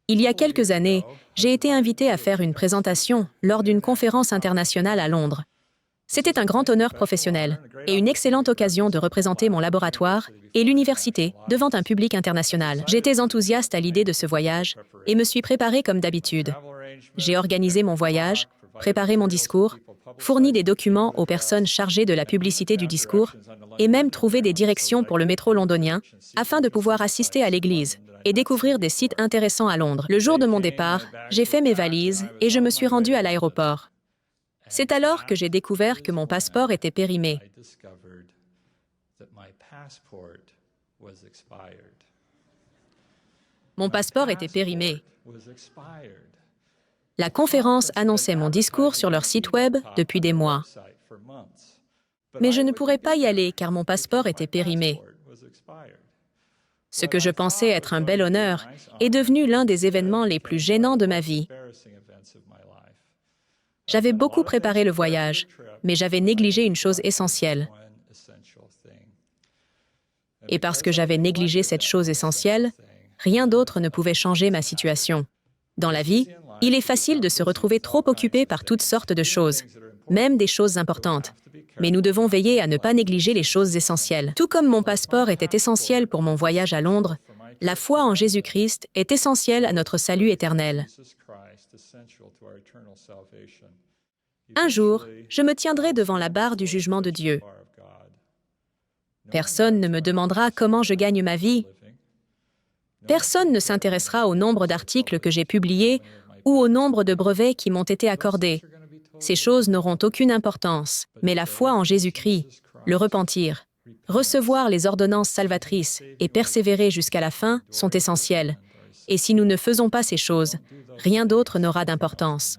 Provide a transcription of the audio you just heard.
Il y a quelques années, j'ai été invité à faire une présentation lors d'une conférence internationale à Londres. C'était un grand honneur professionnel et une excellente occasion de représenter mon laboratoire et l'université devant un public international. J'étais enthousiaste à l'idée de ce voyage et me suis préparé comme d'habitude. J'ai organisé mon voyage, préparé mon discours, fourni des documents aux personnes chargées de la publicité du discours et même trouvé des directions pour le métro londonien afin de pouvoir assister à l'église et découvrir des sites intéressants à Londres. Le jour de mon départ, j'ai fait mes valises et je me suis rendu à l'aéroport. C'est alors que j'ai découvert que mon passeport était périmé. Mon passeport était périmé. La conférence annonçait mon discours sur leur site web depuis des mois. Mais je ne pourrais pas y aller car mon passeport était périmé. Ce que je pensais être un bel honneur est devenu l'un des événements les plus gênants de ma vie. J'avais beaucoup préparé le voyage, mais j'avais négligé une chose essentielle. Et parce que j'avais négligé cette chose essentielle, rien d'autre ne pouvait changer ma situation. Dans la vie, il est facile de se retrouver trop occupé par toutes sortes de choses, même des choses importantes. Mais nous devons veiller à ne pas négliger les choses essentielles. Tout comme mon passeport était essentiel pour mon voyage à Londres, la foi en Jésus-Christ est essentielle à notre salut éternel. Un jour, je me tiendrai devant la barre du jugement de Dieu. Personne ne me demandera comment je gagne ma vie. Personne ne s'intéressera au nombre d'articles que j'ai publiés ou au nombre de brevets qui m'ont été accordés. Ces choses n'auront aucune importance, mais la foi en Jésus-Christ, le repentir, recevoir les ordonnances salvatrices et persévérer jusqu'à la fin sont essentiels. Et si nous ne faisons pas ces choses, rien d'autre n'aura d'importance.